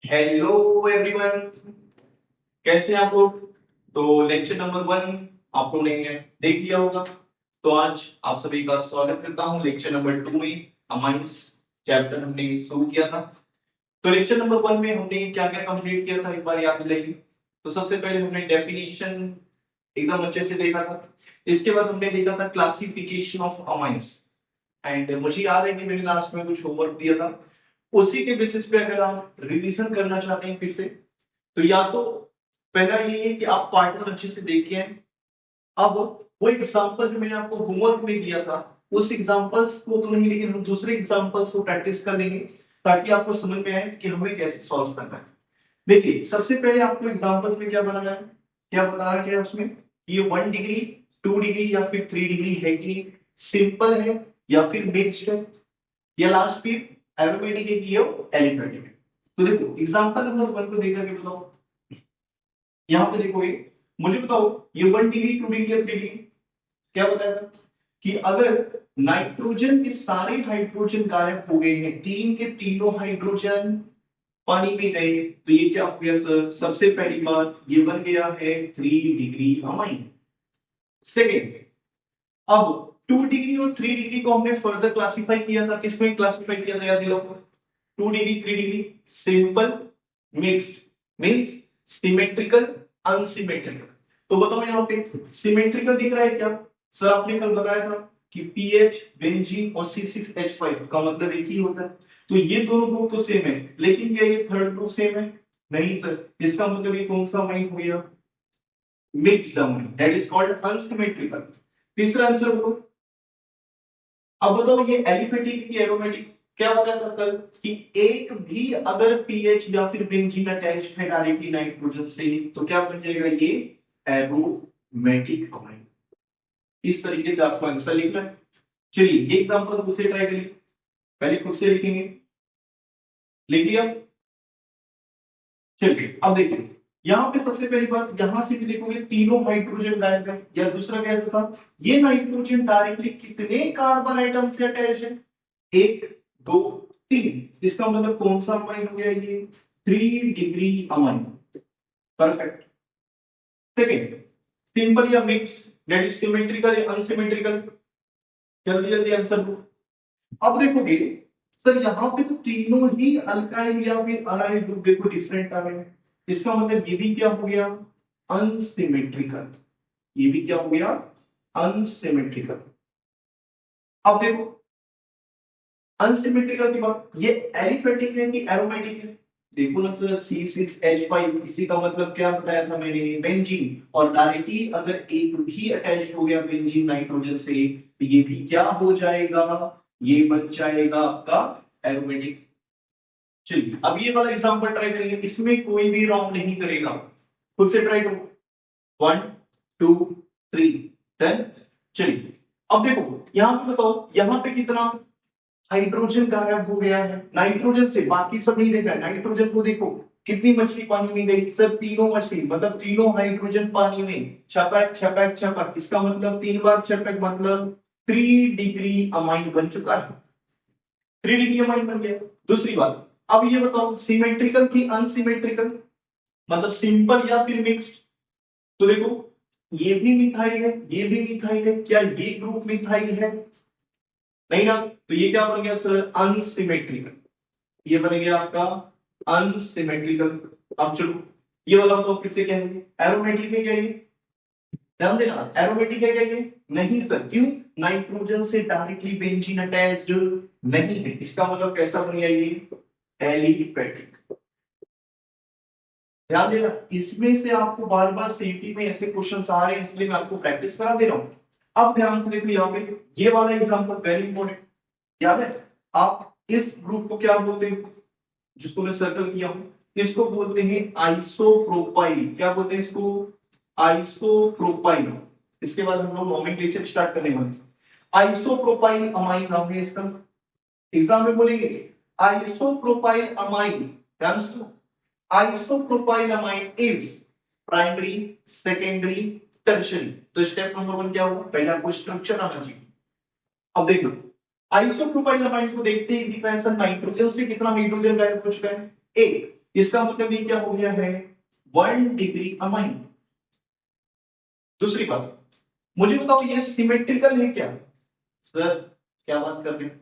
Hello everyone, कैसे हैं आप लोग। तो लेक्चर नंबर 1 आप लोगों ने देख लिया होगा। तो आज आप सभी का स्वागत करता हूं लेक्चर नंबर 2 में। अमाइंस चैप्टर हमने शुरू किया था। तो लेक्चर नंबर 1 में हमने क्या क्या कंप्लीट किया था, एक बार याद दिलाइए। तो सबसे पहले हमने डेफिनेशन एकदम अच्छे से देखा था। इसके बाद हमने देखा था क्लासिफिकेशन ऑफ अमाइंस। एंड मुझे याद है कि मैंने लास्ट में कुछ होमवर्क दिया था। उसी के बेसिस पे अगर आप रिवीजन करना चाहते हैं फिर से, तो या तो पहला ये है कि आप पार्ट अच्छे से देखिए। अब वो एग्जांपल जो मैंने आपको होमवर्क में दिया था, उस एग्जांपल्स को तो नहीं, लेकिन हम दूसरे एग्जांपल्स को प्रैक्टिस कर लेंगे ताकि आपको समझ में आए कि हमें कैसे सॉल्व करना है। देखिए, सबसे पहले आपको एग्जांपल्स में क्या बनाना है, क्या बताना क्या है उसमें। ये 1 डिग्री, 2 डिग्री या फिर 3 डिग्री है कि सिंपल है या फिर मिक्स्ड है, या लास्ट फिर एरोमेटिक है कि ये एलिफेटिक है। तो देखो एग्जांपल नंबर 1 को देखकर के बताओ। यहाँ पे देखोगे, मुझे बताओ ये 1 डिग्री, 2 डिग्री या 3 डिग्री क्या बताया था कि अगर नाइट्रोजन के सारे हाइड्रोजन गायब हो गए हैं, तीन के तीनों हाइड्रोजन पानी में गए, तो ये क्या हो गया सर। सबसे पहली बात, ये बन गया है 3 डिग्री अमाइन। सेकेंड, अब 2 डिग्री और 3 डिग्री को हमने फर्दर क्लासिफाई किया था, किसमें क्लासिफाई किया था याद दिलाओ। 2 degree, 3 degree, simple, mixed, means symmetrical, unsymmetrical. तो बताओ यहाँ पे सिमेट्रिकल दिख रहा है क्या। सर आपने कल बताया था कि पीएच, बेंजीन और C6H5 का मतलब एक ही होता है। तो ये दोनों ग्रुप तो सेम है, लेकिन क्या ये थर्ड ग्रुप सेम है। नहीं सर, इसका मतलब ये कौन सा अमाइन हो गया, mixed amine, that is called unsymmetrical. तीसरा आंसर बोलो। अब बताओ ये एलिफेटिक की एरोमेटिक, क्या बताया था कल कि एक भी अगर पीएच या फिर बेंजीन अटैच्ड है डायरेक्टली नाइट्रोजन से, तो क्या बन जाएगा ये एरोमेटिक अमाइन। इस तरीके से आपको आंसर लिखना है। चलिए ये एग्जांपल खुद से ट्राई करिए। पहले खुद से लिखेंगे, लिख दिया। चलिए अब देखिए, यहाँ पे सबसे पहली बात, यहां से भी देखोगे तीनों हाइड्रोजन गायब है, या दूसरा कैसा था, ये नाइट्रोजन डायरेक्टली कितने कार्बन आइटम से अटैच है, एक, दो, तीन। इसका मतलब कौन सा अमाइन हो गया ये, 3 degree amine. Perfect. Second, simple या मिक्स्ड, दैट इज सिमेट्रिकल या अनसिमेट्रिकल। जल्दी जल्दी आंसर दो। अब देखोगे सर, यहाँ पे तो तीनों ही अल्काइल या फिर अलाइल ग्रुप देखो डिफरेंट आ रहे हैं। इसका मतलब ये भी क्या हो गया, अनसिमेट्रिकल। ये भी क्या हो गया, अनसिमेट्रिकल। अब देखो अनसिमेट्रिकल की बात, ये एलिफेटिक है कि एरोमेटिक है। देखो ना सर, C6H5, इसी का मतलब क्या बताया था मैंने, बेंजीन। और डायरेक्टली अगर एक भी अटैच हो गया बेंजीन नाइट्रोजन से, तो ये भी क्या हो जाएगा, ये बन जाएगा आपका एरोमेटिक। चलिए अब ये वाला एग्जांपल ट्राई करेंगे, इसमें कोई भी रॉन्ग नहीं करेगा। खुद से ट्राई करो। 1 2 3 10। चलिए अब देखो, यहां पे बताओ, यहां पे कितना हाइड्रोजन गायब हो गया है नाइट्रोजन से, बाकी सब नहीं देखा। नाइट्रोजन को देखो, कितनी मछली पानी में गई, सब तीनों मछली, मतलब तीनों हाइड्रोजन पानी में, छपक छपक छपक। इसका मतलब 3 बार छपक, मतलब 3 डिग्री अमाइन बन चुका है। 3 डिग्री अमाइन बन गया। दूसरी बात, अब ये बताओ सिमेट्रिकल की अनसिमेट्रिकल, मतलब सिंपल या फिर मिक्स्ड। तो देखो, ये भी मिथाइल है, ये भी मिथाइल है, क्या ये ग्रुप मिथाइल है, नहीं ना। तो ये क्या बन गया सर, अनसिमेट्रिकल। ये बन गया आपका अनसिमेट्रिकल। अब चलो ये वाला तो फिर से क्या है, एरोमेटिक में क्या है, ध्यान देना, एरोमेटिक है क्या ये, नहीं सर। क्यों, नाइट्रोजन से डायरेक्टली बेंजीन अटैच्ड नहीं है। इसका मतलब कैसा बन गया ये, एलिफेटिक। ध्यान देना, इसमें से आपको बार बार सीटी में ऐसे क्वेश्चन आ रहे हैं, इसलिए मैं आपको प्रैक्टिस करा दे रहा हूं। अब ध्यान से देखो, यहाँ पे ये वाला एग्जांपल वेरी इंपॉर्टेंट, याद है। आप इस ग्रुप को क्या बोलते हैं, जिसको मैं सर्कल किया हूं, इसको बोलते हैं आइसोप्रोपाइल। क्या बोलते हैं इसको, आइसोप्रोपाइल। इसके बाद हम लोग नोमेनक्लेचर स्टार्ट करने वाले हैं। आइसोप्रोपाइल अमाइन नाम है इसका। एग्जाम में बोलेंगे आइसोप्रोपाइल अमाइन, ध्यान से, आइसोप्रोपाइलमाइन इज प्राइमरी, सेकेंडरी, टर्शियरी। तो स्टेप नंबर 1 क्या होगा, पहले आपको स्ट्रक्चर आना चाहिए। अब देखो, आइसोप्रोपाइलमाइन को देखते ही दिख रहा है सर, नाइट्रोजन से कितना हाइड्रोजन गायब हो चुका है, एक। इसका मतलब ये क्या हो गया है 1 डिग्री अमाइन। दूसरी बात, मुझे बताओ ये सिमेट्रिकल है क्या? सर क्या बात कर रहे हैं,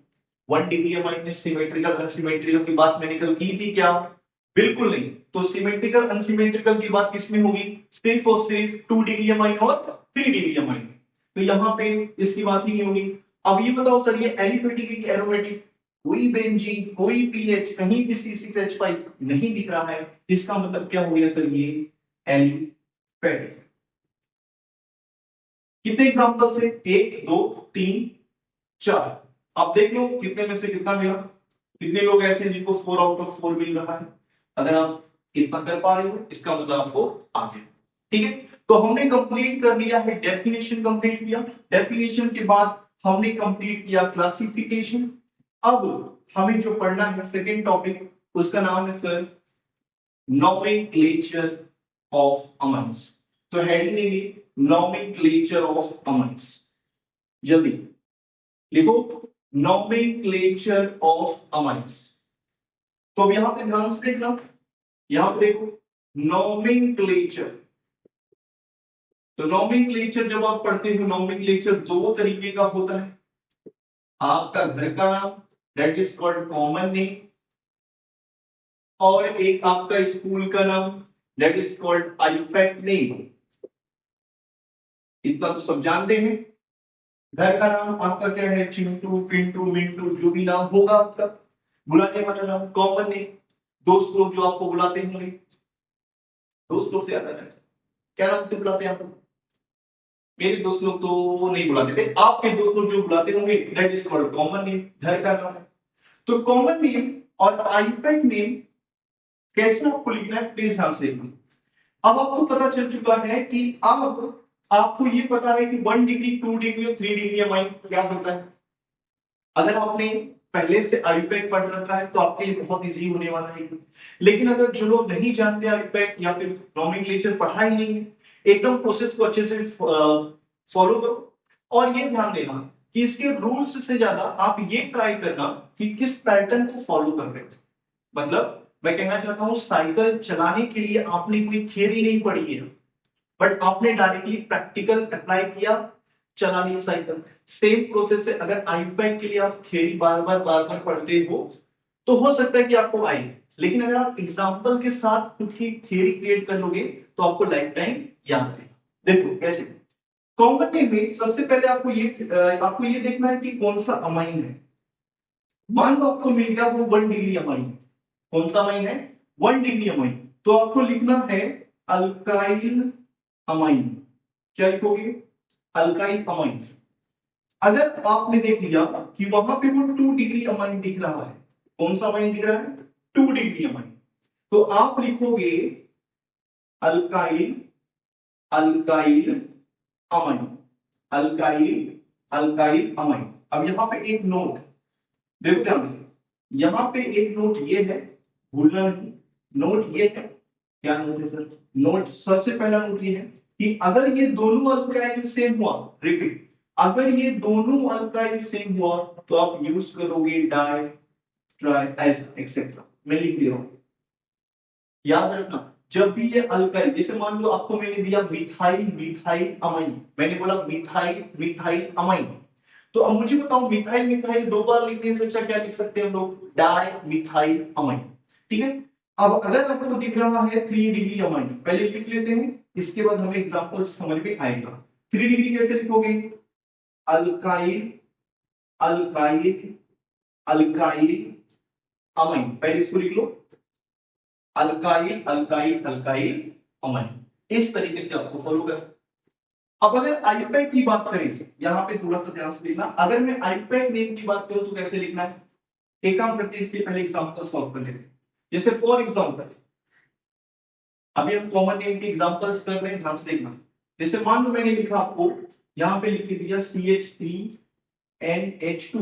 1 डिग्री अमाइन में सिमेट्रिकल अनसिमेट्रिकल की बात मैंने कल की थी क्या? बिल्कुल नहीं। तो सिमेट्रिकल अनसिमेट्रिकल की बात किसमें होगी? सिर्फ और सिर्फ 2 डिग्री अमाइन और 3 डिग्री अमाइन। तो यहां पे इसकी बात ही नहीं होगी। अब ये बताओ सर, ये एलिफेटिक है कि एरोमेटिक? कोई बेंजीन, कोई पीएच, कहीं भी C6H5 नहीं दिख रहा है। इसका मतलब क्या हो गया सर, ये एलिफेटिक। कितने एग्जांपल्स थे? 1 2 3 4। अब देख लो कितने में से कितना मिला। कितने लोग ऐसे हैं जिनको 4 आउट ऑफ 4 मिल रहा है? अगर आप इतना कर पा रहे हो इसका मतलब आपको आ गया। ठीक है, तो हमने कंप्लीट कर लिया है, डेफिनेशन कंप्लीट किया। डेफिनेशन के बाद हमने कंप्लीट किया क्लासिफिकेशन। अब हमें जो पढ़ना है सेकेंड टॉपिक, उसका नाम है सर नोमेनक्लेचर ऑफ अमाइंस। तो हेडिंग देंगे नोमेनक्लेचर ऑफ अमाइंस। जल्दी लिखो नोमेनक्लेचर ऑफ अमाइंस। तो अब यहां पे ध्यान से देखना, यहां पे देखो नोमेनक्लेचर। तो नोमेनक्लेचर जब आप पढ़ते हो, नोमेनक्लेचर दो तरीके का होता है। आपका घर का नाम that is called common name, और एक आपका स्कूल का नाम that is called IUPAC name. इतना तो सब जानते हैं। घर का नाम आपका क्या है? चिंटू, पिंटू, मिंटू, जो भी नाम होगा आपका बुलाने वाला नाम। कॉमन नेम, दोस्त लोग जो आपको बुलाते होंगे, दोस्त लोग से आता है क्या नाम से बुलाते हैं आपको? मेरे दोस्त लोग तो नहीं बुलाते थे, आपके दोस्त लोग जो बुलाते होंगे that is called common name, घर का नाम है। तो कॉमन नेम और आईपैक नेम कैसे आपको लिखना है, प्लीज ध्यान से देखना। अब आपको पता चल चुका है कि अब आपको ये पता है कि 1 डिग्री, 2 डिग्री और 3 डिग्री अमाइन क्या होता है। अगर आपने पहले से आईपैक पढ़ रखा है तो आपके लिए बहुत इजी होने वाला है। लेकिन अगर जो लोग नहीं जानते आईपैक या फिर नोमेनक्लेचर पढ़ा ही नहीं है, एकदम प्रोसेस को अच्छे से फॉलो करो। और ये ध्यान देना कि इसके रूल्स से ज्यादा आप ये ट्राई करना कि किस पैटर्न को फॉलो कर रहे हो। मतलब मैं कहना चाहता हूं साइकिल चलाने के लिए आपने कोई थियरी नहीं पढ़ी है, बट आपने डायरेक्टली प्रैक्टिकल अप्लाई किया, चला ली साइकिल। सेम प्रोसेस है, अगर आईपैक के लिए आप थियरी बार बार पढ़ते हो तो हो सकता है कि आपको आए, लेकिन अगर आप एग्जांपल के साथ खुद की थियरी क्रिएट कर लोगे तो आपको लाइफ टाइम याद रहेगा। देखो कैसे। कॉमन नेम में सबसे पहले आपको ये देखना है कि कौन सा अमाइन है। मान लो आपको मिल गया वो 1 डिग्री अमाइन। कौन सा अमाइन है? 1 डिग्री अमाइन। तो आपको लिखना है अल्काइल अमाइन। क्या लिखोगे? Alkyl amine. अगर आपने देख लिया कि वहां पे वो 2 डिग्री अमाइन दिख रहा है, कौन सा अमाइन दिख रहा है? 2 डिग्री अमाइन। तो आप लिखोगे alkyl, alkyl amine, alkyl, alkyl amine. अब यहां पे एक नोट देखो ध्यान से, यहां पे एक नोट ये है, भूलना नहीं। नोट ये है, क्या नोट है सर? नोट सबसे पहला नोट ये है कि अगर ये दोनों अल्काइल सेम हुआ, रिपीट, अगर ये दोनों अल्काइल सेम हुआ तो आप यूज करोगे डाई, ट्राई, ऐसा एक्सेट्रा। मैं लिख दे रहा हूं, याद रखना। जब भी ये अल्काइल, जैसे मान लो आपको मैंने दिया मिथाइल, मिथाइल अमाइन, मैंने बोला मिथाइल, मिथाइल अमाइन। तो अब मुझे बताओ मिथाइल, मिथाइल दो बार लिखने से अच्छा क्या लिख सकते हैं हम लोग? Di methyl amine. ठीक है। अब अगर आपको दिख रहा है 3 डिग्री अमाइन, पहले लिख लेते हैं, इसके बाद हमें एग्जांपल समझ में आएगा। 3 डिग्री कैसे लिखोगे? Alkyl, alkyl, alkyl amine. पहले इसको लिख लो, अल्काइल, अल्काइल, अल्काइल अमाइन। इस तरीके से आपको फॉलो कर। अब अगर आईपैक की बात करें, यहां पे थोड़ा सा ध्यान से देखना, अगर मैं आईपैक नेम की बात करूं तो कैसे लिखना है? एक काम करते हैं, इसके पहले एग्जांपल सॉल्व कर लेते हैं। जैसे फॉर एग्जांपल अभी हम कॉमन नेम के एग्जांपल्स कर रहे हैं, ध्यान से देखना। जैसे मान लो मैंने लिखा आपको यहां पे लिख दिया CH3NH2।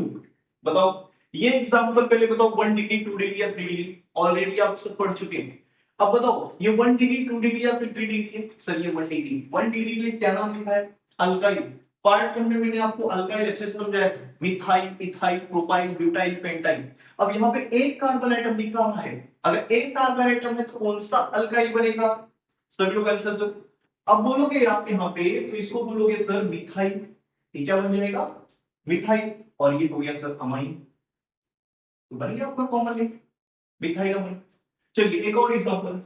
बताओ ये एग्जांपल पहले बताओ 1 डिग्री, 2 डिग्री या 3 डिग्री? ऑलरेडी आप सब पढ़ चुके हैं। अब बताओ ये 1 डिग्री, 2 डिग्री या फिर 3 डिग्री है? सर ये 1 डिग्री। 1 डिग्री के लिए क्या नाम लिखा है? अल्काइल। पार्ट 1 में मैंने आपको अल्काइल अच्छे से समझाया, methyl, ethyl, propyl, butyl, pentyl. अब यहाँ पे एक कार्बन आइटम दिख रहा है, अगर एक कार्बन आइटम है तो कौन सा अल्काइल बनेगा? सभी लोग आंसर दो। अब बोलोगे आप यहाँ पे, तो इसको बोलोगे सर मिथाइल, ये क्या बन जाएगा? मिथाइल। और ये हो गया सर अमाइन, तो बन गया आपका कॉमन नेम मिथाइल अमाइन। चलिए एक और एग्जांपल,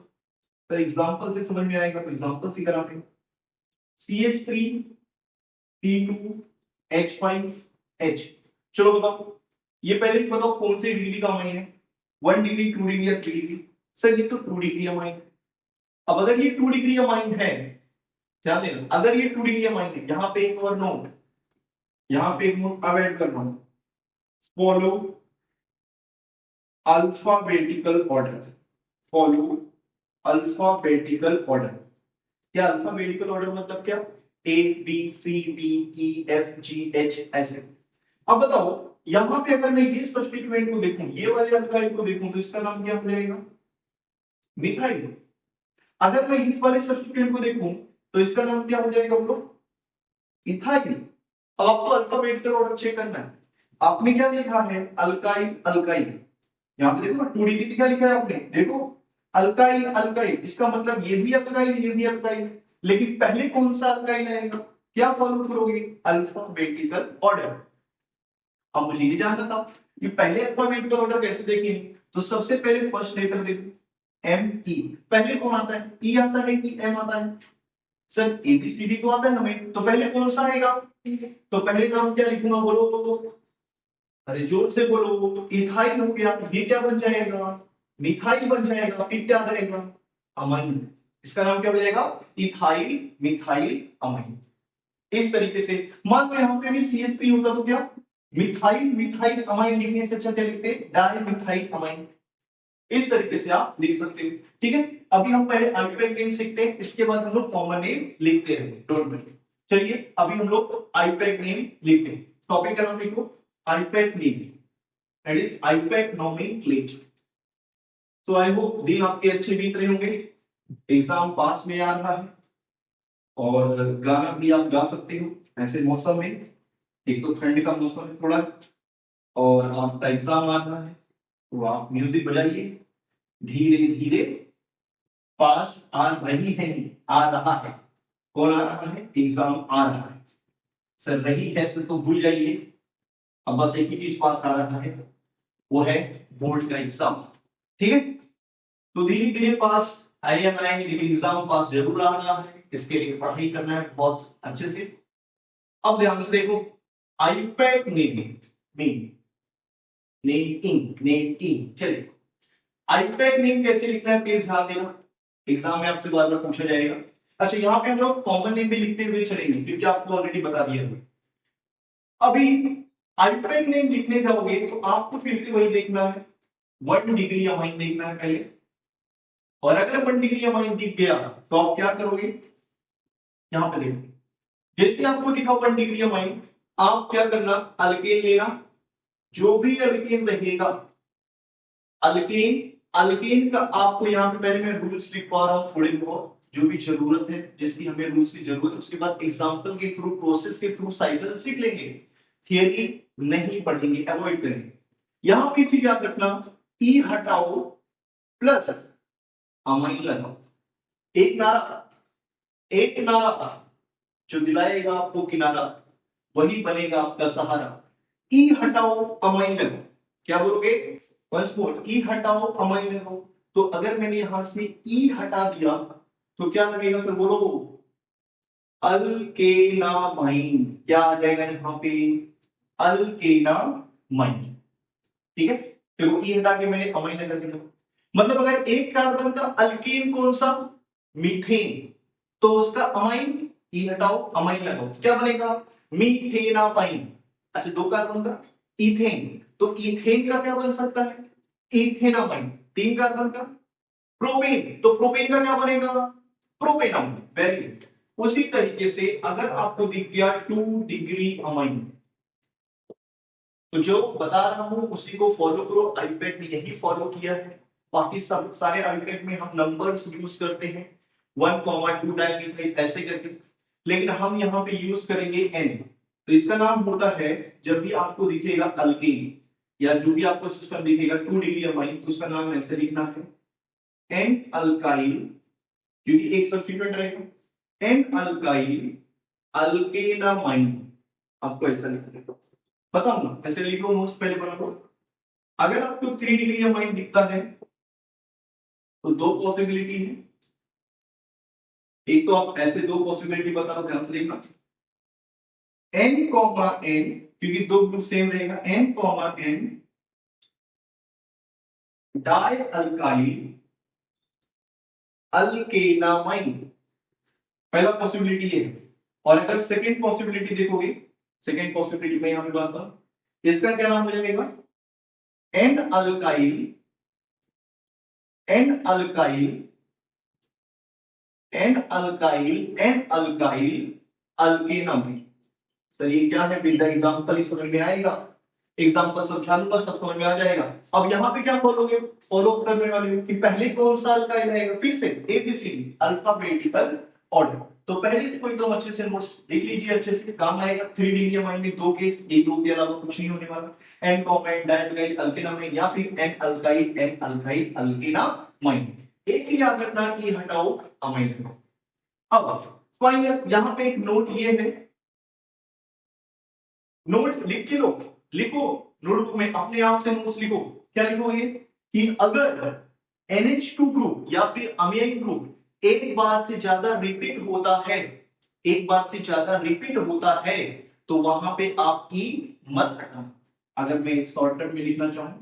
तो एग्जांपल से समझ में आएगा, तो एग्जांपल से कराते हैं। CH3 C2H5H। चलो बताओ, ये पहले बताओ कौन से डिग्री का अमाइन है? 1 डिग्री, 2 डिग्री या 3 डिग्री? सर ये तो 2 डिग्री अमाइन। अब अगर ये 2 डिग्री अमाइन है, ध्यान देना, अगर ये 2 डिग्री अमाइन है, यहां पे एक और नोट, यहां पे एक नोट अब ऐड कर रहा हूं, follow alphabetical order, follow alphabetical order. क्या अल्फाबेटिकल ऑर्डर मतलब क्या? ABCDEFGH ऐसे। अब बताओ, यहां पे अगर मैं ये सब्स्टिट्यूएंट को देखूं, ये वाले अल्काइल को देखूं, तो इसका नाम क्या हो जाएगा? मिथाइल। अगर मैं इस वाले सब्स्टिट्यूएंट को देखूं, तो इसका नाम क्या हो जाएगा बोलो? इथाइल। अब आपको अल्फाबेटिकल ऑर्डर चेक करना है। आपने क्या लिखा है? Alkyl alkyl. यहां पे देखो ना, 2 डिग्री क्या लिखा है आपने, देखो अल्काइल अल्काइल, इसका मतलब ये भी अल्काइल, ये भी अल्काइल। लेकिन पहले कौन सा अल्काइल आएगा? क्या फॉलो करोगे? Alphabetical order. अब मुझे ये जानना था कि पहले अल्फाबेटिकल ऑर्डर कैसे देखेंगे, तो सबसे पहले फर्स्ट लेटर देखो, एम ई। पहले कौन आता है? ई आता है कि एम आता है? सर एबीसीडी तो आता है हमें, तो पहले कौन सा आएगा? तो पहले नाम क्या लिखूंगा बोलो? अरे जोर से बोलो। इथाइल हो गया, ये क्या बन जाएगा? मिथाइल बन जाएगा। फिर क्या रहेगा? अमाइन। इसका नाम क्या हो जाएगा? Ethyl methyl amine. इस तरीके से मान लो यहाँ पे भी CH3 होता तो क्या? मिथाइल मिथाइल अमाइन लिखने से अच्छा क्या लिखते? Di methyl amine. इस तरीके से आप लिख सकते हो। ठीक है, अभी हम पहले आईपैक नेम सीखते हैं, इसके बाद हम लोग कॉमन नेम लिखते हैं, डोंट वरी। चलिए अभी हम लोग आईपैक नेम लिखते हैं। टॉपिक का नाम लिखो IUPAC name, that is IUPAC nomenclature. So I hope दिन आपके अच्छे बीत रहे होंगे, एग्जाम पास में आ रहा है, और गाना भी आप गा सकते हो ऐसे मौसम में। एक तो ठंड का मौसम है थोड़ा, और आपका एग्जाम आ रहा है, तो आप म्यूजिक बजाइए, धीरे धीरे पास आ रही है, आ रहा है। कौन आ रहा है? एग्जाम आ रहा है। सर रही है सर तो भूल जाइए, अब बस एक ही चीज पास आ रहा है, वो है बोर्ड का एग्जाम। ठीक है, तो धीरे धीरे पास आए या ना आए, लेकिन एग्जाम पास जरूर आ रहा है, इसके लिए पढ़ाई करना है बहुत अच्छे से। अब ध्यान से देखो, आईपैक नेमिंग, नेमिंग, चलिए आईपैक नेम कैसे लिखना है प्लीज ध्यान देना, एग्जाम में आपसे बार बार पूछा जाएगा। अच्छा यहाँ पे हम लोग कॉमन नेम भी लिखते हुए चलेंगे, क्योंकि आपको ऑलरेडी बता दिया है। अभी आईपैक नेम लिखने जाओगे तो आपको फिर से वही देखना है, 1 डिग्री अमाइन देखना है पहले, और अगर 1 डिग्री अमाइन दिख गया तो आप क्या करोगे? यहाँ पे देखो, जैसे आपको दिखा 1 डिग्री अमाइन, आप क्या करना? अल्केन लेना, जो भी अल्केन रहेगा, अल्केन, अल्केन का आपको यहाँ पे पहले मैं रूल्स लिख पा रहा हूँ थोड़े बहुत, जो भी जरूरत है, जिसकी हमें रूल्स की जरूरत है, उसके बाद एग्जांपल के थ्रू, प्रोसेस के थ्रू साइकिल सीख लेंगे, थियरी नहीं पढ़ेंगे, अवॉइड करेंगे। यहां पे चीज याद रखना, ई हटाओ प्लस अमाइन लगाओ, एक नारा, एक नारा जो दिलाएगा आपको किनारा, वही बनेगा आपका सहारा। ई हटाओ अमाइन लगाओ, क्या बोलोगे? वंस मोर, ई हटाओ अमाइन लगाओ। तो अगर मैंने यहां से ई हटा दिया तो क्या लगेगा सर बोलो? अल्केनामाइन। क्या आ जाएगा यहां पे? अल्केनामाइन। ठीक है, देखो ई हटा के मैंने अमाइन लगा दिया, मतलब अगर एक कार्बन का अल्केन कौन सा? मीथेन, तो उसका अमाइन ई हटाओ अमाइन लगाओ, क्या बनेगा? मीथेनामाइन। अच्छा दो कार्बन का इथेन, तो इथेन का क्या बन सकता है? इथेनामाइन। 3 कार्बन का प्रोपेन, तो प्रोपेन का क्या बनेगा? प्रोपेनामाइन। Very good. उसी तरीके से अगर आपको दिख गया 2 डिग्री अमाइन, तो जो बता रहा हूं उसी को फॉलो करो, आईपैक ने यही फॉलो किया है। बाकी सब सारे आईपैक में हम नंबर्स यूज करते हैं, 1, 2 टाइम लिखते ऐसे करके। लेकिन हम यहाँ पे यूज करेंगे एन। तो इसका नाम होता है, जब भी आपको दिखेगा अल्केन या जो भी आपको सिस्टम दिखेगा 2 डिग्री अमाइन, तो उसका नाम ऐसे लिखना है एन अल्काइल, क्योंकि एक सब्स्टिट्यूएंट रहेगा, एन अल्काइल अल्केनामाइन। आपको ऐसा लिखना है, बताऊं ना ऐसे लिख लो, नोट्स पहले बना लो। अगर आपको 3 डिग्री अमाइन दिखता है तो दो पॉसिबिलिटी है। एक तो आप ऐसे दो पॉसिबिलिटी बताओ, ध्यान से देखना, n कॉमा n, क्योंकि दो ग्रुप सेम रहेगा, n comma n di alkyl alkanamine, पहला पॉसिबिलिटी है। और अगर सेकंड पॉसिबिलिटी देखोगे, सेकंड पॉसिबिलिटी में यहां पे बात करूं, इसका क्या नाम हो जाएगा, N alkyl N alkyl N alkyl N alkyl alkanamine. Sir ये क्या है, विद द एग्जांपल ही समझ में आएगा, एग्जांपल समझा दूंगा सब समझ में आ जाएगा। अब यहाँ पे क्या फॉलोगे, फॉलो करने वाले हो कि पहले कौन सा अल्काइल रहेगा, फिर से एबीसीडी अल्फाबेटिकल ऑर्डर। तो पहले इसको एकदम अच्छे से नोट्स लिख लीजिए, अच्छे से काम आएगा। 3 डिग्री अमाइन में दो केस, ये दो के अलावा कुछ नहीं होने वाला, एन कॉमेंट डायल्काइल अल्केनामाइन या फिर एन अल्काइल अल्केनामाइन। एक ही याद रखना, ये हटाओ अमाइन। अब फाइनल यहाँ पे एक नोट ये है, नोट लिख के लो, लिखो नोटबुक में अपने आप से नोट्स लिखो। क्या लिखोगे कि अगर NH2 ग्रुप या फिर अमीन ग्रुप एक बार से ज्यादा रिपीट होता है, एक बार से ज्यादा रिपीट होता है, तो वहां पे आप ई मत हटाना। अगर मैं एक शॉर्टकट में लिखना चाहूं,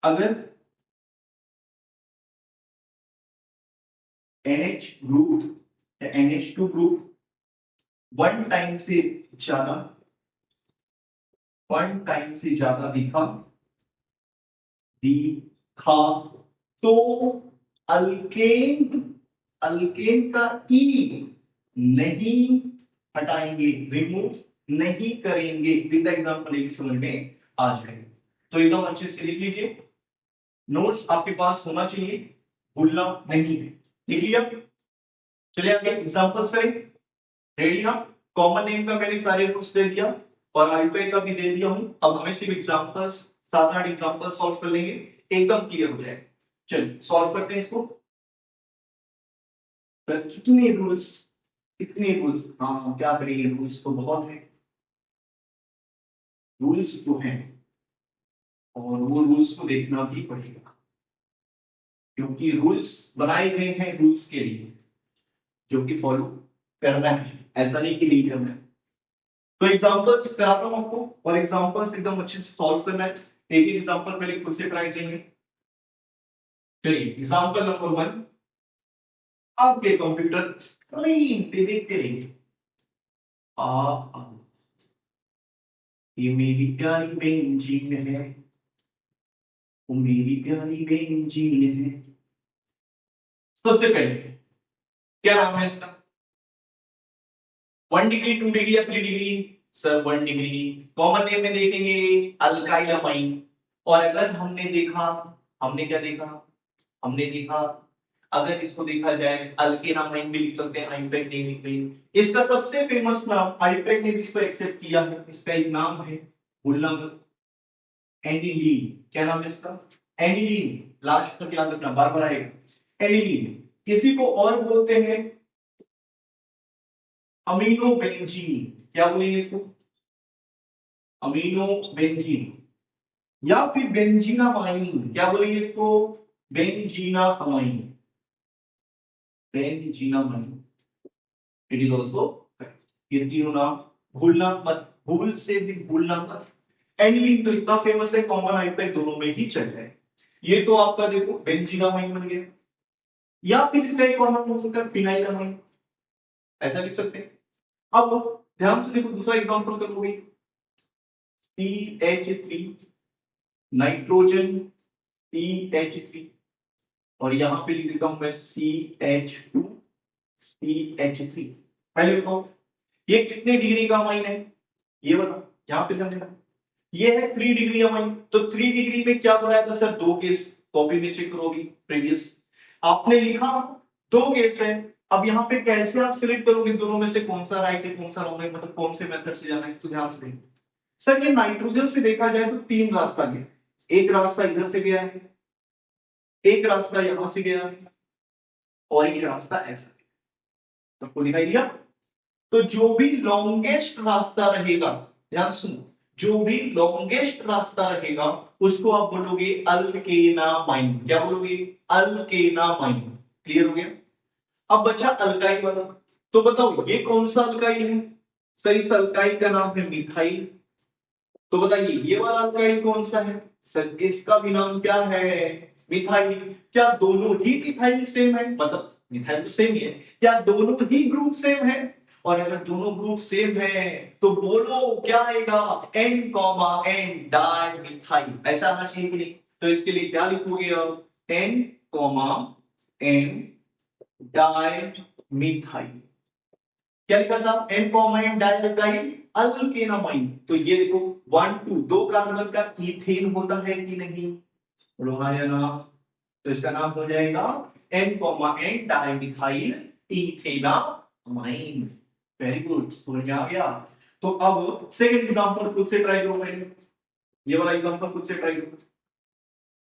अगर NH ग्रुप या NH2 ग्रुप वन टाइम से ज्यादा दिखा तो अल्केन अल्केन का ई नहीं हटाएंगे, रिमूव नहीं करेंगे। विद एग्जांपल एक समझ में आ जाएगा। तो एकदम अच्छे से लिख लीजिए, नोट्स आपके पास होना चाहिए, भूलना नहीं है। लिख लिया, चलिए आगे एग्जांपल्स करें। रेडी ना, कॉमन नेम का मैंने सारे रूल्स दे दिया और आईपीआई का भी दे दिया हूं। अब हमें सिर्फ एग्जांपल्स, 7-8 एग्जांपल सॉल्व कर लेंगे, एकदम क्लियर हो जाएगा। चलिए सॉल्व करते हैं इसको। कितने रूल्स, कितने रूल्स, हाँ क्या करेंगे, रूल्स तो बहुत है, रूल्स तो हैं और वो रूल्स को देखना भी पड़ेगा, क्योंकि रूल्स बनाए गए हैं रूल्स के लिए, जो कि फॉलो करना है, ऐसा नहीं कि नहीं करना है। तो एग्जांपल्स कराता हूं आपको और एग्जांपल्स एकदम अच्छे से सॉल्व करना है। एक एक एग्जांपल पहले खुद से ट्राई करेंगे। चलिए एग्जांपल नंबर 1, आपके कंप्यूटर स्क्रीन पे देखते रहिए। ये मेरी प्यारी बेंजीन है, वो मेरी प्यारी बेंजीन है। सबसे पहले क्या नाम है इसका, 1 डिग्री 2 डिग्री या 3 degree, sir 1 degree. Common name में देखेंगे अल्काइल अमाइन। और अगर हमने देखा, हमने क्या देखा, हमने देखा अगर इसको देखा जाए अल्केनामाइन भी लिख सकते हैं, आईपैक नहीं लिख रही। इसका सबसे फेमस नाम, आईपैक ने भी इसको एक्सेप्ट किया है, इसका एक नाम है, भूलना मत, एनिलीन। क्या नाम है इसका, एनिलीन। लास्ट तक याद रखना, बार बार आएगा एनिलीन। किसी को और बोलते हैं अमीनो बेंजीन। क्या बोलेंगे इसको, अमीनो बेंजीन या फिर बेंजीनामाइन। क्या बोलेंगे इसको, बेंजीनामाइन, बेंजीनामाइन। इट इज आल्सो, ये तीनों नाम भूलना मत, भूल से भी भूलना मत। एनिलीन तो इतना फेमस है, कॉमन आईपैक दोनों में ही चल रहा है। ये तो आपका देखो बेंजीनामाइन बन गया, या फिर इसका एक और नाम हो सकता है फिनाइलामाइन, ऐसा लिख सकते हैं। अब ध्यान से देखो, दूसरा एग्जांपल करोगे, CH3 नाइट्रोजन CH3, और यहां पे लिख देता हूं मैं CH2 CH3। पहले बताओ ये कितने डिग्री का अमाइन है, ये बताओ, यहां पे ध्यान देना। ये है 3 डिग्री अमाइन। तो 3 डिग्री में क्या बनाया था सर, दो केस, कॉपी में चेक करोगी प्रीवियस, आपने लिखा दो केस है, अब यहाँ पे कैसे आप सिलेक्ट करोगे दोनों में से कौन सा राइट है कौन सा रॉन्ग है, मतलब कौन से मेथड से जाना है, तो ध्यान से देखो। सर ये नाइट्रोजन से देखा जाए तो तीन रास्ता गया, एक रास्ता इधर से गया है, एक रास्ता यहां से गया है, और एक रास्ता ऐसा, सबको दिखाई दिया। तो जो भी लॉन्गेस्ट रास्ता रहेगा, ध्यान सुनो, जो भी लॉन्गेस्ट रास्ता रहेगा उसको आप बोलोगे अल्केनामाइन। क्या बोलोगे? अल्केनामाइन। क्लियर हो गया? अब बचा अल्काइल वाला, तो बताओ ये कौन सा अल्काइल है? सर इस अल्काइल का नाम है मिथाइल। तो बताइए ये वाला अल्काइल कौन सा है? सर इसका भी नाम क्या है? मिथाइल। क्या दोनों ही मिथाइल सेम है? मतलब मिथाइल तो सेम ही है, क्या दोनों ही ग्रुप सेम है? और अगर दोनों ग्रुप सेम है तो बोलो क्या आएगा? N comma N di methyl, ऐसा आना चाहिए कि नहीं? तो इसके लिए क्या लिखोगे अब? N comma N di methyl. क्या लिखा था? N comma N di methyl alkanamine. तो ये देखो 1 2 दो कार्बन का इथेन होता है कि नहीं? बोलो हाँ या ना? तो इसका नाम हो जाएगा N comma N dimethyl ethanamine. Very good, समझ में आ गया? तो अब सेकंड एग्जांपल खुद से ट्राई करो, मैंने ये वाला एग्जांपल खुद से ट्राई करो।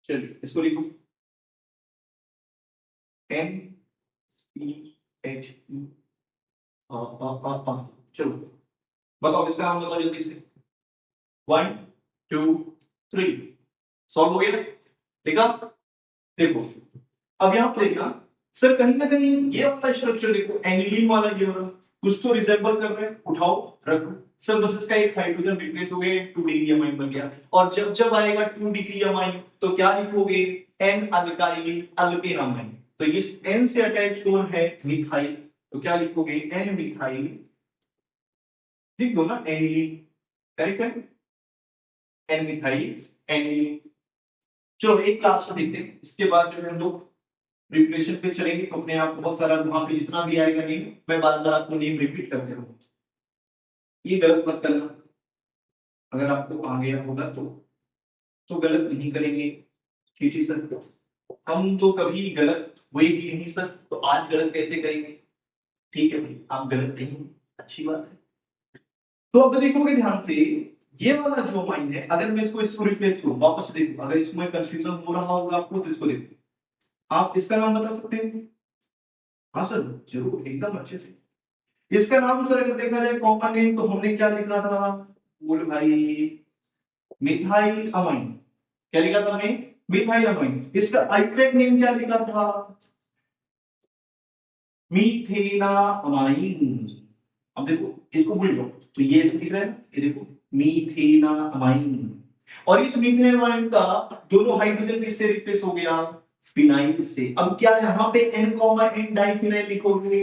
चलिए इसको लिखो NCHE। चलो बताओ इसका नाम बताओ जल्दी से। 1 2 3 सॉल्व हो गया? देखा? देखो अब यहां पर देखना, सर कहीं ना कहीं ये वाला स्ट्रक्चर देखो, एनिलीन वाला ये वाला कुछ तो रिजेंबल कर रहा है, उठाओ रखो। सर बस इसका एक हाइड्रोजन रिप्लेस हो गया, 2 डिग्री अमाइन बन गया। और जब जब आएगा 2 डिग्री अमाइन तो क्या लिखोगे? N alkyl alkanamine. तो इस एन से अटैच कौन है? मिथाइल। तो क्या लिखोगे? N methyl. लिख दो ना एनिलीन, करेक्ट है? N methyl aniline. चलो एक क्लास में देखते हैं, इसके बाद जो है हम लोग रिप्लेशन पे चलेंगे तो अपने आप बहुत सारा वहां पे जितना भी आएगा नेम, मैं बार बार आपको नेम रिपीट करते रहूंगा। ये गलत मत करना, अगर आपको आ गया होगा तो गलत नहीं करेंगे। ठीक है सर, हम तो कभी गलत हुए भी नहीं सर, तो आज गलत कैसे करेंगे? ठीक है भाई, आप गलत नहीं, अच्छी बात है। तो अब देखोगे ध्यान से, ये वाला जो माइन है, अगर मैं इसको रिप्लेस करूं, वापस देखो, अगर इसमें कंफ्यूजन हो रहा होगा आपको तो इसको देखो। आप इसका नाम बता सकते हैं? हाँ सर जरूर, एकदम अच्छे से। इसका नाम सर अगर देखा जाए कॉमन नेम तो हमने क्या लिखा था? बोल भाई, मिथाइल अमाइन। क्या लिखा था हमने? Methyl amine. इसका अल्टरनेट नेम क्या लिखा था? मीथेना अमाइन। अब देखो इसको भूल लो, तो ये लिख रहे हैं, ये देखो मीथेना अमाइन। और इस मीथेन अमाइन का दोनों हाइड्रोजन किससे रिप्लेस हो गया? फिनाइल से। अब क्या यहां पे N कॉमा N डाइफिनाइल लिखोगे?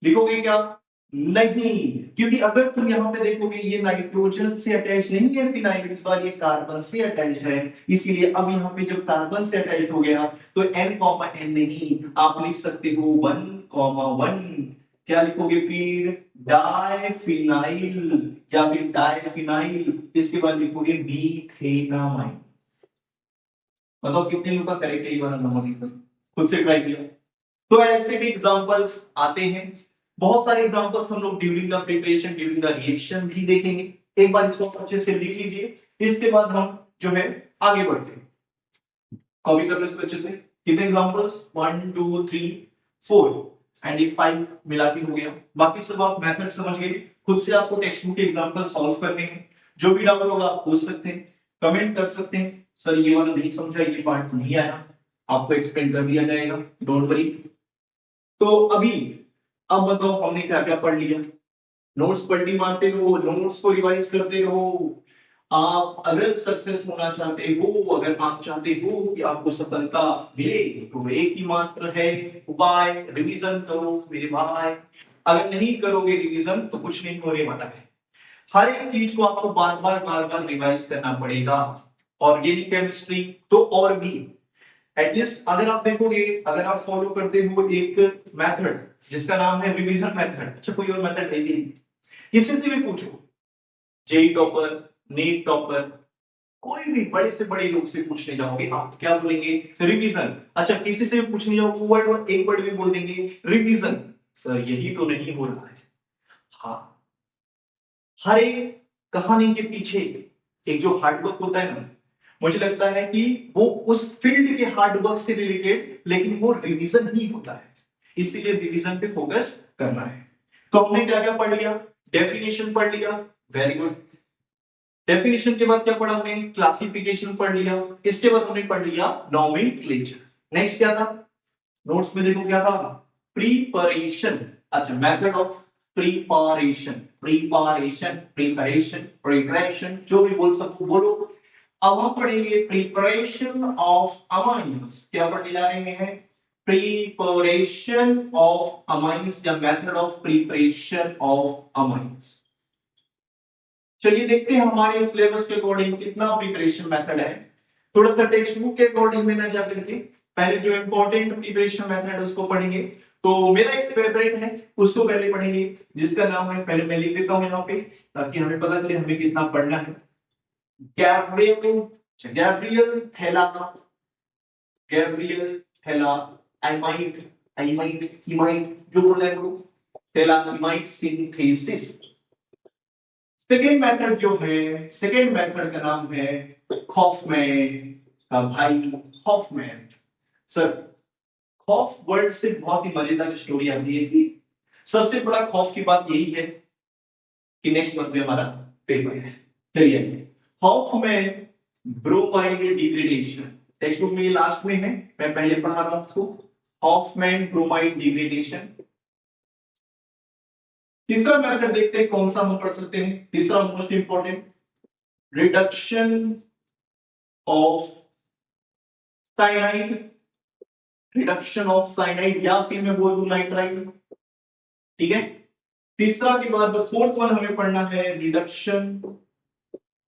लिखोगे क्या? नहीं, क्योंकि अगर तुम यहां पे देखोगे ये नाइट्रोजन से अटैच नहीं है फिनाइल, इस बार ये कार्बन से अटैच है। इसीलिए अब यहां पे जब कार्बन से अटैच हो गया तो N कॉमा N नहीं, आप लिख सकते हो 1 कॉमा 1। क्या लिखोगे फिर? डाइफिनाइल या फिर डाइफिनाइल। इसके बाद लिखोगे मीथेनामाइन। बताओ कितने लोग का करेक्ट है ये वाला नंबर? खुद से ट्राई किया? तो ऐसे भी एग्जांपल्स आते हैं, बहुत सारे एग्जांपल्स हम लोग during the preparation during the reaction भी देखेंगे। एक बार इसको अच्छे से लिख लीजिए, इसके बाद हम जो है आगे बढ़ते हैं। कॉपी कर लो इसको अच्छे से। कितने एग्जांपल्स? 1 2 3 4 एंड ये 5 मिला के हो गया। बाकी सब आप मेथड समझ गए, खुद से आपको टेक्स्ट बुक के एग्जांपल सॉल्व करने हैं। जो भी डाउट होगा आप पूछ सकते हैं, कमेंट कर सकते हैं, सर ये वाला नहीं समझा, ये पार्ट नहीं आया, आपको एक्सप्लेन कर दिया जाएगा, डोंट वरी। तो अभी अब बताओ हमने क्या क्या पढ़ लिया? नोट्स पढ़नी मानते रहो, नोट्स को रिवाइज करते रहो। आप अगर सक्सेस होना चाहते हो, अगर आप चाहते हो कि आपको सफलता मिले, तो एक ही मात्र है उपाय, रिवीजन करो मेरे भाई। अगर नहीं करोगे रिवीजन तो कुछ नहीं होने वाला है। हर एक चीज को आपको बार बार रिवाइज करना पड़ेगा। ऑर्गेनिक केमिस्ट्री तो और भी, एटलीस्ट अगर आप देखोगे, अगर आप फॉलो करते हो एक मेथड जिसका नाम है रिवीजन मेथड, अच्छा कोई और मेथड है भी नहीं, किसी से भी पूछो, जेई टॉपर, नीट टॉपर, कोई भी बड़े से बड़े लोग से पूछने जाओगे आप क्या बोलेंगे? रिवीजन। अच्छा, किसी से भी पूछने जाओ वर्ड और एक वर्ड में बोल देंगे रिवीजन। सर यही तो नहीं हो रहा है। हाँ, हर एक कहानी के पीछे एक जो हार्डवर्क होता है ना, मुझे लगता है कि वो उस फील्ड के हार्डवर्क से रिलेटेड, लेकिन वो रिवीजन ही होता है। इसीलिए रिवीजन पे फोकस करना है। तो हमने क्या क्या पढ़ लिया? डेफिनेशन पढ़ लिया, वेरी गुड। डेफिनेशन के बाद क्या पढ़ा हमने? क्लासिफिकेशन पढ़ लिया। इसके बाद हमने पढ़ लिया नॉमेनक्लेचर। नेक्स्ट क्या था? नोट्स में देखो क्या था? प्रीपरेशन। अच्छा, method of preparation, preparation, preparation, preparation, जो भी बोल सकते बोलो। अब हम पढ़ेंगे प्रिपरेशन ऑफ अमाइंस। क्या पढ़ने जा रहे हैं? प्रिपरेशन ऑफ अमाइंस या method of preparation of amines. चलिए देखते हैं हमारे सिलेबस के अकॉर्डिंग कितना प्रिपरेशन मेथड है। थोड़ा सा टेक्स्ट बुक के अकॉर्डिंग में ना जाकर के पहले जो इंपॉर्टेंट प्रिपरेशन मेथड है उसको पढ़ेंगे। तो मेरा एक फेवरेट है, उसको पहले पढ़ेंगे, जिसका नाम है, पहले मैं लिख देता हूं यहाँ पे ताकि हमें पता चले हमें कितना पढ़ना है। गैब्रियल, गैब्रियल थेला, गैब्रियल थेला एमाइड, एमाइड, इमाइड, जो बोल रहे हैं थेला इमाइड सिंथेसिस। सेकेंड मेथड जो है, सेकेंड मेथड का नाम है हॉफमैन का भाई, हॉफमैन। सर खौफ वर्ड से बहुत ही मजेदार स्टोरी आती है कि सबसे बड़ा खौफ की बात यही है कि नेक्स्ट मंथ में हमारा पेपर है। चलिए, Hoffmann bromide degradation, text book में ये लास्ट में है, मैं पहले पढ़ा रहा हूं उसको। Hoffmann bromide degradation. तीसरा मेथड देखते हैं कौन सा हम पढ़ सकते हैं। तीसरा most important, reduction of cyanide, reduction of cyanide या फिर मैं बोल दूं नाइट्राइड। ठीक है, तीसरा के बाद फोर्थ वन हमें पढ़ना है रिडक्शन,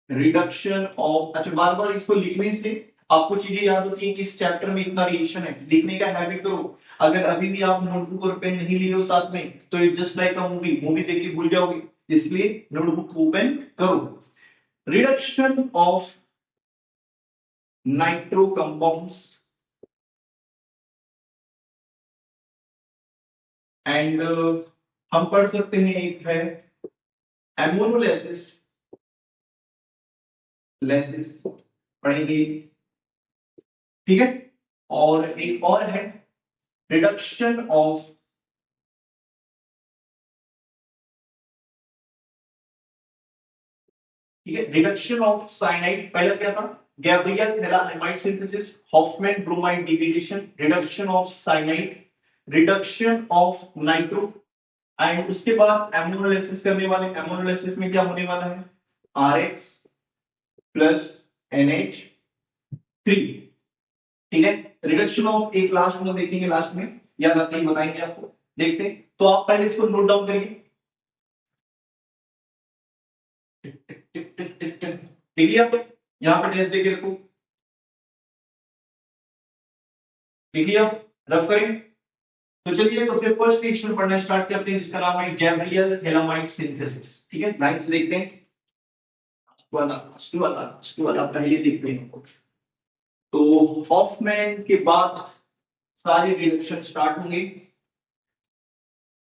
रिडक्शन ऑफ। अच्छा, बार बार इसको लिखने से आपको चीजें याद होती है कि इस चैप्टर में इतना रिलेशन है। लिखने का हैबिट करो। अगर अभी भी आप नोटबुक और पेन नहीं लिए हो साथ में तो it just like a movie, movie देख के भूल जाओगे, इसलिए नोटबुक ओपन करो। Reduction of nitro compounds and हम पढ़ सकते हैं एक है एमोनोलेसिस, लेसिस पढ़ेंगे। ठीक है, और एक और है रिडक्शन ऑफ, ठीक है, रिडक्शन ऑफ साइनाइड। पहला क्या था? गैब्रियल थेला amide synthesis, Hoffmann bromide degradation, reduction of cyanide, reduction of nitro and उसके बाद एमोनोलिसिस करने वाले। एमोनोलिसिस में क्या होने वाला है? RX plus NH3। ठीक है, रिडक्शन ऑफ एक लास्ट में देखेंगे, लास्ट में याद आते ही बताएंगे आपको। देखते हैं, तो आप पहले इसको नोट डाउन करिए। ठीक है, यहां पे टेस्ट देके रखो। देखिए अब रफ करें। तो चलिए सबसे फर्स्ट रिएक्शन पढ़ना स्टार्ट करते हैं जिसका नाम है गैब्रियल थैलामाइड सिंथेसिस। ठीक है, लाइन से देखते हैं। वाला पहले देखते हैं। तो हॉफमैन के बाद सारे रिएक्शन स्टार्ट होंगे।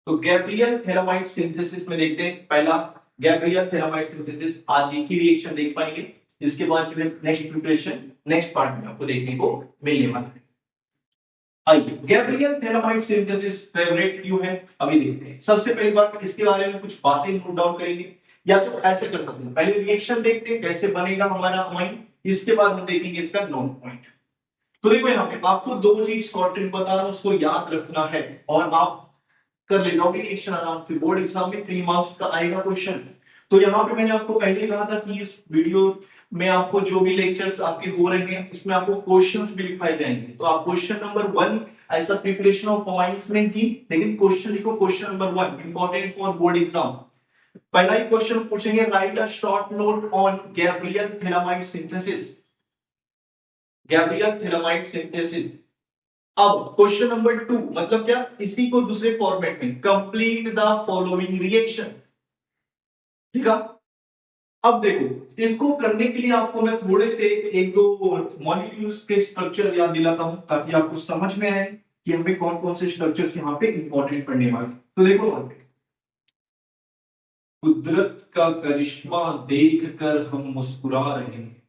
तो गैब्रियल थैलामाइड सिंथेसिस में देखते हैं पहला गैब्रियल थैलामाइड सिंथेसिस। आज एक ही रिएक्शन देख पाएंगे, इसके बाद जो है नेक्स्ट प्रिपरेशन नेक्स्ट पार्ट में आपको देखने को मिलने वाला है। आइए, गैब्रियल थैलामाइड सिंथेसिस फेवरेट क्यों है अभी देखते हैं। सबसे पहली बात, इसके बारे में कुछ बातें नोट डाउन करेंगे, या तो ऐसे कर सकते हैं, पहले रिएक्शन देखते हैं कैसे बनेगा हमारा अमाइन, इसके बाद हम देखेंगे इसका नॉन पॉइंट। तो देखो यहाँ पे आपको दो चीज शॉर्ट ट्रिक बता रहा हूं, उसको याद रखना है और आप कर ले जाओगे रिएक्शन आराम से। बोर्ड एग्जाम में 3 मार्क्स का आएगा क्वेश्चन। तो यहाँ पे मैंने आपको पहले ही कहा था कि इस वीडियो में आपको जो भी लेक्चर्स आपके हो रहे हैं इसमें आपको क्वेश्चंस भी लिखवाए जाएंगे। तो आप क्वेश्चन नंबर 1 ऐसा प्रिपरेशन ऑफ अमाइंस में की, लेकिन क्वेश्चन लिखो question number 1 important for board exam. पहला ही क्वेश्चन पूछेंगे, right a short note on Gabriel phthalimide synthesis, Gabriel phthalimide synthesis. अब क्वेश्चन नंबर 2 मतलब क्या, इसी को दूसरे फॉर्मेट में कंप्लीट द फॉलोइंग रिएक्शन। ठीक है, अब देखो, इसको करने के लिए आपको मैं थोड़े से एक दो मॉलिक्यूल्स के स्ट्रक्चर याद दिलाता हूं, ताकि आपको समझ में आए कि हमें कौन कौन से स्ट्रक्चर्स यहाँ पे इंपॉर्टेंट पढ़ने वाले। तो देखो, कुदरत का करिश्मा देखकर हम मुस्कुरा रहे हैं।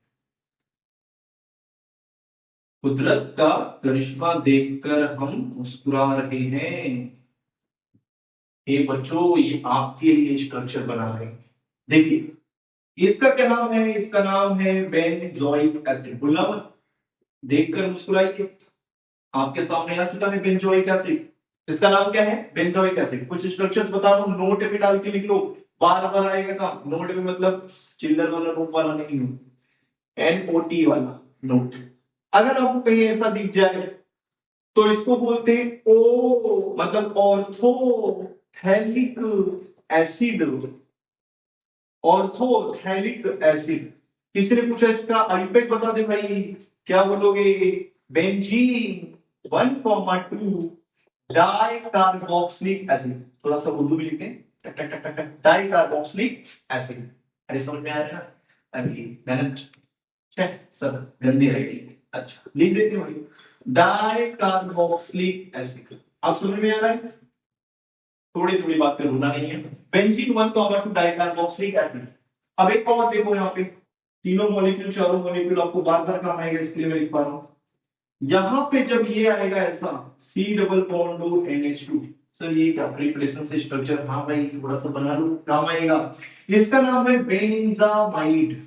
कुदरत का करिश्मा देखकर हम मुस्कुरा रहे हैं। ये बच्चों, ये आपके लिए स्ट्रक्चर बना रहे हैं। देखिए, इसका क्या नाम है? इसका नाम है बेंजोइक एसिड। बोलना मत, देखकर मुस्कुराइए। आपके सामने आ चुका है बेंजोइक एसिड। इसका नाम क्या है? Benzoic acid. कुछ स्ट्रक्चर्स बता दो, नोट में डाल के लिख लो, बार बार आएगा काम। नोट में मतलब चिल्लर वाला नोट वाला नहीं, NOT वाला नोट। अगर आपको कहीं ऐसा दिख जाए तो इसको बोलते हैं ओ, मतलब ऑर्थोथैलिक एसिड। ऑर्थोथैलिक एसिड। किसी ने पूछा इसका आईपैक बता दे भाई, क्या बोलोगे? Benzene 1,2 di carboxylic acid. थोड़ा सा उर्दू में लिखते हैं, डाई कार्बोक्सिलिक एसिड। अरे समझ में आ रहा है ना? अभी मेहनत सब गंदी रहेगी। अच्छा, लिख देते हैं भाई, डाई कार्बोक्सिलिक एसिड। आप समझ में आ रहा है? थोड़ी थोड़ी बात पे रोना नहीं है। Benzene 1,2 dicarboxylic acid. अब एक और देखो, यहाँ पे तीनों मॉलिक्यूल, चारों मॉलिक्यूल आपको बार बार काम आएगा, इसके लिए मैं लिख पा रहा हूं। यहां पे जब ये आएगा ऐसा C डबल बॉन्ड और NH2, सर ये क्या प्रिपरेशन से स्ट्रक्चर? हाँ भाई, थोड़ा सा बना लो, काम आएगा। इसका नाम है बेंजामाइड।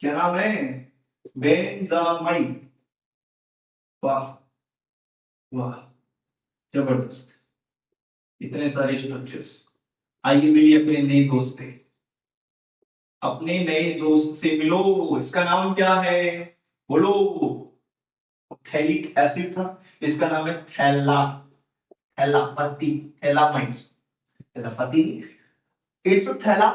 क्या नाम है? बेंजामाइड। वाह वाह, जबरदस्त, इतने सारे स्ट्रक्चर्स। आइए मिलिए अपने नए दोस्त से, अपने नए दोस्त से मिलो। इसका नाम क्या है? बोलो। थैलिक एसिड था, इसका नाम है थैला, थैलापति, थैलामाइड, थैलापति। इट्स थैला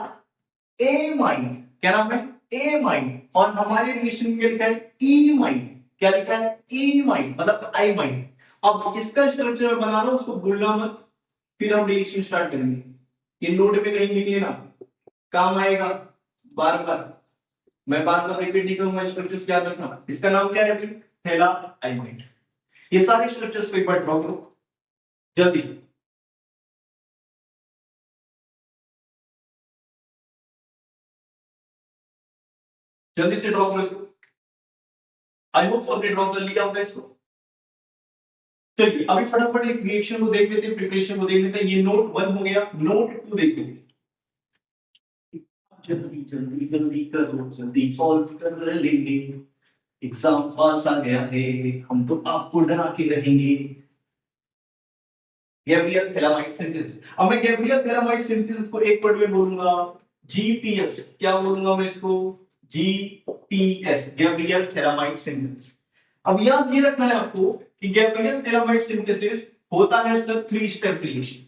एमाइन। क्या नाम है? एमाइन। और हमारे रिएक्शन के लिखा है ईमाइन। क्या लिखा है? ईमाइन, मतलब आइमाइन। अब इसका स्ट्रक्चर बना रहा हूं, उसको भूलना मत, फिर हम रिएक्शन स्टार्ट करेंगे। इन नोट में कहीं लिखिए ना, काम आएगा बार बार। मैं बार बार रिपीट नहीं करूंगा, स्ट्रक्चर्स याद रखना। इसका नाम क्या है? थैला आइमाइड। ये सारे स्ट्रक्चर्स को एक बार ड्रॉ करो जल्दी, जल्दी से ड्रॉ करो इसको। आई होप सबने ड्रॉ कर लिया होगा इसको। चलिए अभी फटाफट एक रिएक्शन को देख लेते हैं, प्रिपरेशन को देख लेते हैं। ये नोट 1 हो गया, नोट 2 देख लेते हैं। जल्दी जल्दी जल्दी करो, जल्दी सॉल्व कर लेंगे, एग्जाम पास आ गया है, हम तो आपको डरा के रहेंगे। Gabriel phthalimide synthesis. अब मैं गैब्रियल थैलामाइड सिंथेसिस को एक वर्ड में बोलूंगा, जीपीएस। क्या बोलूंगा मैं इसको? GPS, Gabriel phthalimide synthesis. अब याद ये रखना है आपको कि गैब्रियल थैलामाइड सिंथेसिस होता है सर 3 स्टेप रिएक्शन।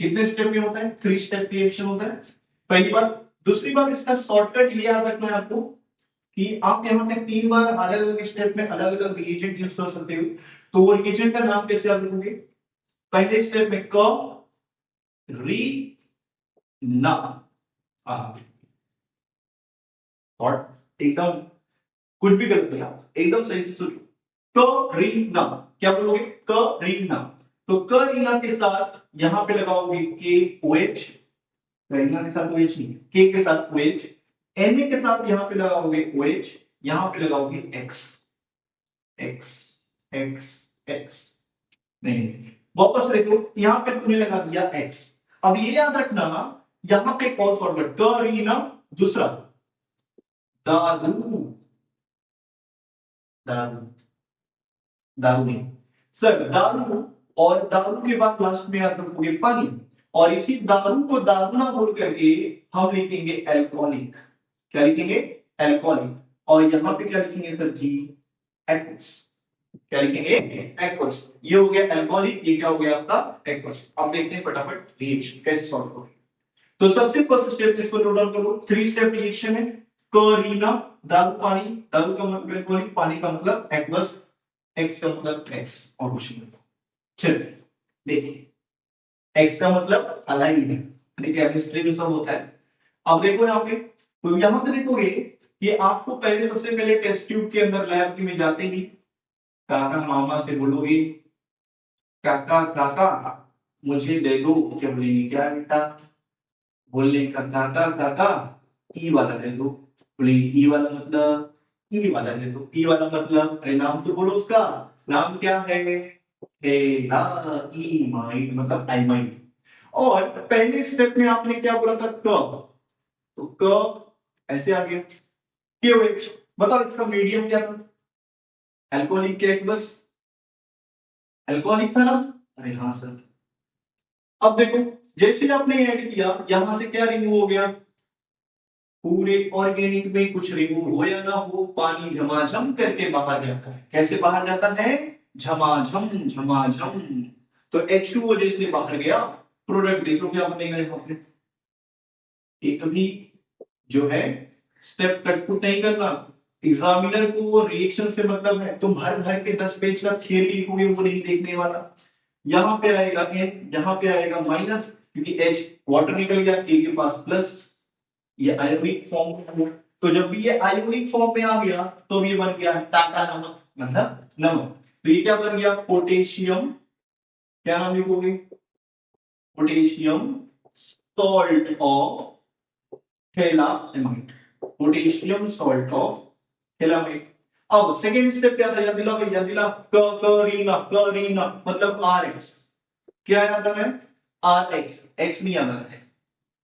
कितने स्टेप में होता है? 3 स्टेप रिएक्शन होता है, पहली बात। दूसरी बात, इसका शॉर्टकट ये याद रखना है आपको कि आप यहाँ पे 3 बार अलग अलग स्टेप में अलग अलग रिएजेंट यूज कर सकते हो। तो वो रिएजेंट का नाम कैसे याद रखोगे? पहले स्टेप में क री ना, और एकदम कुछ भी करते हैं आप, एकदम सही से सोचो। क री ना, क्या बोलोगे? क री ना। तो क री ना के साथ यहां पे लगाओगे के ओ एच, करीना के साथ ओ एच नहीं, के साथ ओ एच। एन के साथ यहां पे लगाओगे ओ एच, यहां पे लगाओगे एक्स, एक्स, एक्स, एक्स। नहीं, वापस देखो, यहां पे तुमने लगा दिया एक्स। अब ये याद रखना, यहां पे कॉल फॉरवर्ड करीना, दूसरा दारू, दारू, दारू नहीं सर, दारू। और दारू के बाद लास्ट में याद रखोगे पानी, और इसी दारू को दारू ना बोल करके हम लिखेंगे एल्कोहलिक। क्या लिखेंगे? एल्कोहलिक। और यहां पे क्या लिखेंगे सर जी? एक्वस। क्या लिखेंगे? एक्वस। ये हो गया एल्कोहलिक, ये क्या हो गया आपका? एक्वस। अब देखते हैं फटाफट रिएक्शन कैसे सॉल्व करोगे। तो सबसे फर्स्ट स्टेप इसको नोट डाउन करो, 3 स्टेप रिएक्शन है। करीना, दारू पानी, दारू का मतलब एल्कोहलिक, पानी का मतलब एक्वस, एक्स का मतलब एक्स, और कुछ नहीं। चलिए देखिए, एक्स का मतलब अलाइड, केमिस्ट्री में सब होता है। अब देखो यहाँ पे तो यहां पे देखोगे कि आपको पहले सबसे पहले टेस्ट ट्यूब के अंदर लैब में जाते ही काका मामा से बोलोगे काका काका मुझे दे दो, क्या बोलेंगे क्या बेटा, बोलने का काका काका ई वाला दे दो, बोलेंगे ई वाला मतलब ई वाला दे दो, ई वाला मतलब अरे नाम तो बोलो उसका, नाम क्या है, हेला ई माइंड मतलब आई माइंड। और पहले स्टेप में आपने क्या बोला था क, तो क ऐसे आ गया, क्यूएच बताओ इसका मीडियम क्या था, अल्कोहलिक के बस अल्कोहलिक था ना, अरे हाँ सर। अब देखो जैसे आपने ऐड किया यहां से क्या रिमूव हो गया, पूरे ऑर्गेनिक में कुछ रिमूव हो या ना हो पानी झमाझम करके बाहर जाता है, कैसे बाहर जाता है, झमाझम झमाझम। तो H2O जैसे बाहर गया, प्रोडक्ट देखो क्या बनेगा यहाँ पे, एक भी जो है स्टेप कटपुट नहीं करना, एग्जामिनर को वो रिएक्शन से मतलब है, तुम भर भर के 10 पेज का थियरी लिखोगे वो नहीं देखने वाला। यहाँ पे आएगा N, यहाँ पे आएगा माइनस, क्योंकि H वाटर निकल गया, K के पास प्लस, ये आयोनिक फॉर्म। तो जब भी ये आयोनिक फॉर्म में आ गया तो ये बन गया टाटा नमक, मतलब नमक। तो ये क्या बन गया, पोटेशियम, क्या नाम लिखोगे, potassium salt of phthalimide, potassium salt of phthalimide. अब सेकेंड स्टेप क्या था, याद दिला भाई, याद दिला, करीना, करीना मतलब आर एक्स, क्या याद है, आर एक्स, एक्स नहीं आना है,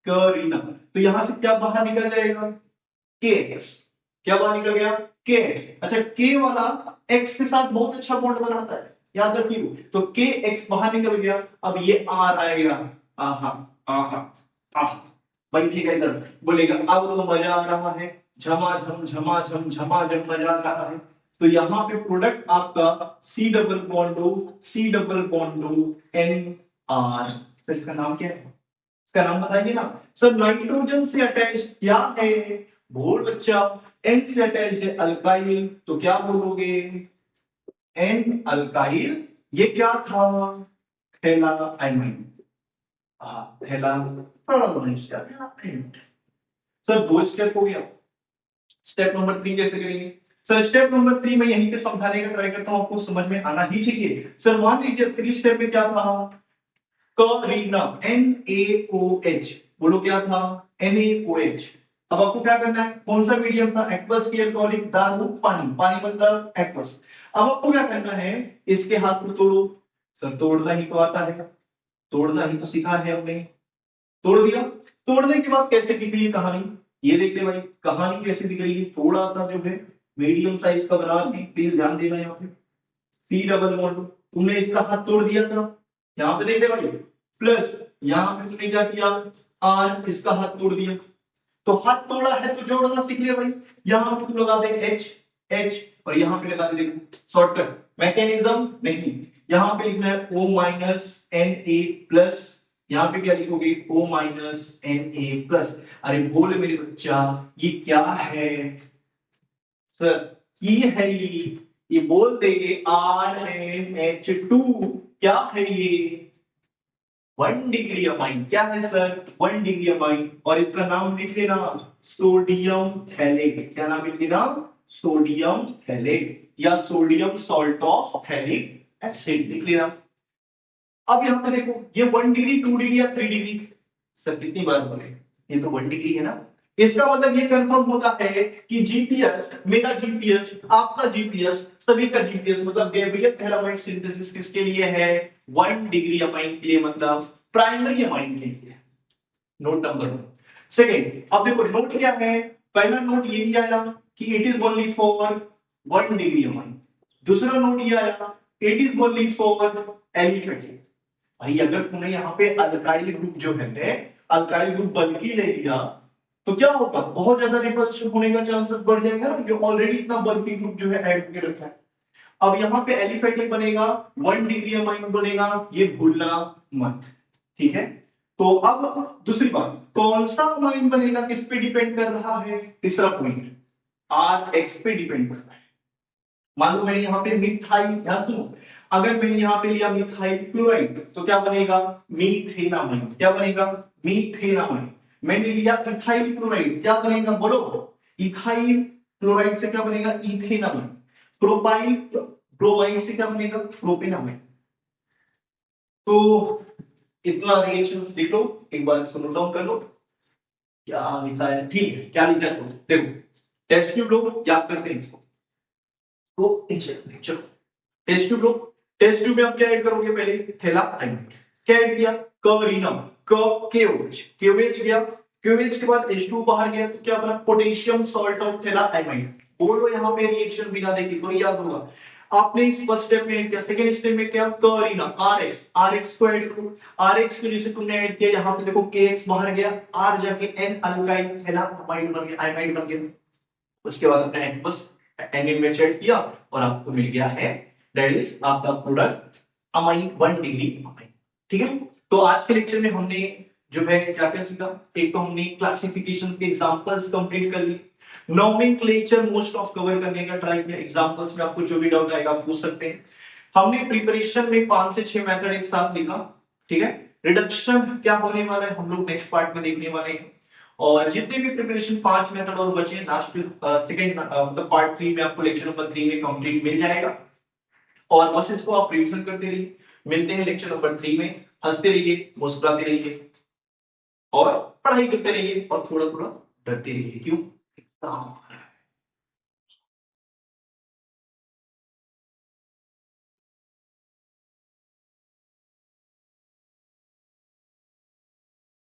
करीना। तो यहां से क्या बाहर निकल जाएगा, के एक्स, क्या बाहर निकल गया, के एक्स। अच्छा के वाला एक्स के साथ बहुत अच्छा बॉन्ड बनाता है, याद रखिए, तो के एक्स बाहर निकल गया। अब ये आर आएगा, आहा आहा आहा, बैठेगा इधर, बोलेगा अब तो मजा आ रहा है, झमाझम झमाझम झमाझम मजा आ रहा है। तो यहाँ पे प्रोडक्ट आपका C double बॉन्डो, C double बॉन्डो N R, sir इसका नाम क्या है, इसका नाम बताइए ना सर, नाइट्रोजन से अटैच क्या है, बोल बच्चा, एन से अटैच्ड है अल्काइल, तो क्या बोलोगे, एन अल्काइल। ये क्या था, थैलामाइड, थैलामाइड। सर दो स्टेप हो गया, स्टेप नंबर 3 कैसे करेंगे, सर स्टेप नंबर 3 में यहीं पे समझाने का ट्राई करता हूं, आपको समझ में आना ही चाहिए। सर मान लीजिए 3 स्टेप में क्या था, करीना, NaOH, बोलो क्या था, NaOH। अब आपको क्या करना है, कौन सा मीडियम था, एक्वस की अल्कोहलिक, दारू, पानी, पानी मतलब एक्वस। अब आपको क्या करना है, इसके हाथ को तोड़ो, सर तोड़ना ही तो आता है, तोड़ना ही तो सीखा है हमने, तोड़ दिया। तोड़ने के बाद कैसे दिख रही है कहानी, ये देखते भाई कहानी कैसे दिख रही है, थोड़ा सा जो है मीडियम साइज का बना है, प्लीज ध्यान देना यहाँ पे, सी डबल बॉन्ड, तुमने इसका हाथ तोड़ दिया था, यहाँ पे देखते भाई, प्लस यहाँ पे तुमने क्या किया, आर इसका हाथ तोड़ दिया, तो हाथ तोड़ा है तो जोड़ना सीख लिया भाई। यहाँ पे तुम लगा दे एच, एच और यहाँ पे लगा दे, देखो शॉर्टकट मैकेनिज्म नहीं, यहाँ पे लिखना है O minus N A plus, यहाँ पे क्या लिखोगे O minus N A plus. अरे बोल मेरे बच्चा ये क्या है, सर ये है ये बोल देंगे RnH2, क्या है ये, 1 डिग्री अमाइन, क्या है सर 1 डिग्री अमाइन, और इसका नाम लिख लेना सोडियम थैलेट, क्या नाम लिख देना, सोडियम थैलेट या sodium salt of phthalic acid लिख लेना। अब यहां पे देखो ये 1 डिग्री 2 डिग्री या 3 डिग्री, सर कितनी बार बोले, ये तो 1 डिग्री है ना, इसका मतलब ये कंफर्म होता है कि जीपीएस, मेरा जीपीएस, आपका जीपीएस, सभी का जीपीएस मतलब गैब्रियल थैलामाइड सिंथेसिस किसके लिए है, 1 डिग्री अमाइन के लिए, मतलब प्राइमरी अमाइन के लिए। Note number 1। सेकेंड, अब देखो नोट क्या है, पहला नोट ये भी आया कि it is only for 1 degree amine, दूसरा नोट ये आया it is only for aliphatic. भाई अगर तूने यहाँ पे अल्काइल ग्रुप जो है, अल्काइल ग्रुप बल्कि ले लिया तो क्या होगा, बहुत ज्यादा रिपल्शन होने का चांसेस बढ़ जाएगा ना, जो ऑलरेडी इतना बल्कि ग्रुप जो है ऐड करके रखा है। अब यहाँ पे एलिफेटिक बनेगा, 1 डिग्री अमाइन बनेगा, ये भूलना मत, ठीक है। तो अब दूसरी बात, कौन सा अमाइन बनेगा किस पे डिपेंड कर रहा है, तीसरा पॉइंट आर एक्स पे डिपेंड कर रहा है। मान लो मैंने यहाँ पे मिथाइल, ध्यान सुनो, अगर मैंने यहाँ पे लिया मिथाइल क्लोराइड तो क्या बनेगा, मीथेनामाइन, क्या बनेगा, मीथेनामाइन। मैंने लिया इथाइल क्लोराइड, क्या बनेगा बोलो, इथाइल क्लोराइड से क्या बनेगा, इथेनॉल। प्रोपाइल ब्रोमाइड से क्या बनेगा, प्रोपेनॉल। तो इतना रिएक्शन लिख लो, एक बार इसको नोट डाउन कर लो, क्या लिखा है, ठीक है, क्या लिखा है देखो, टेस्ट ट्यूब लो, याद करते हैं इसको। तो चलो टेस्ट ट्यूब लो, टेस्ट ट्यूब में आप क्या ऐड करोगे, पहले थैलामाइड, क्या ऐड किया, करीनम, केओएच, केओएच गया, केओएच के बाद H2 बाहर गया, तो क्या बना, पोटेशियम सॉल्ट ऑफ थैलामाइड। बोलो यहाँ पे रिएक्शन बिना देखे तो याद होगा आपने, इस फर्स्ट स्टेप में क्या, सेकंड स्टेप में क्या, करीनम, आरएक्स, आरएक्स को ऐड करो, आरएक्स की वजह से तुमने ऐड किया, यहाँ पे देखो केएक्स बाहर गया, आर जाके एन अल्काइल थैलामाइड बन गया, आइमाइड बन गया। उसके बाद अपने बस एनिल में ऐड किया और आपको मिल गया है, दैट इज आपका प्रोडक्ट अमाइन 1 डिग्री अमाइन। ठीक है, तो आज के लेक्चर में हमने जो है क्या क्या सीखा, एक तो हमने क्लासिफिकेशन के एग्जांपल्स कंप्लीट कर ली, नोमेनक्लेचर मोस्ट ऑफ कवर करने का ट्राई किया, एग्जांपल्स में आपको जो भी डाउट आएगा आप पूछ सकते हैं। हमने प्रिपरेशन में 5 से 6 मेथड एक साथ लिखा, ठीक है, रिडक्शन क्या होने वाला है हम लोग नेक्स्ट पार्ट में देखने वाले हैं, और जितने भी प्रिपरेशन 5 मेथड और बचे लास्ट सेकंड मतलब पार्ट 3 में आपको लेक्चर नंबर 3 में कंप्लीट मिल जाएगा, और बस इसको आप रिवीजन करते रहिए। मिलते हैं लेक्चर नंबर 3 में, हंसते रहिए, मुस्कुराते रहिए और पढ़ाई करते रहिए और थोड़ा थोड़ा डरते रहिए, क्यों,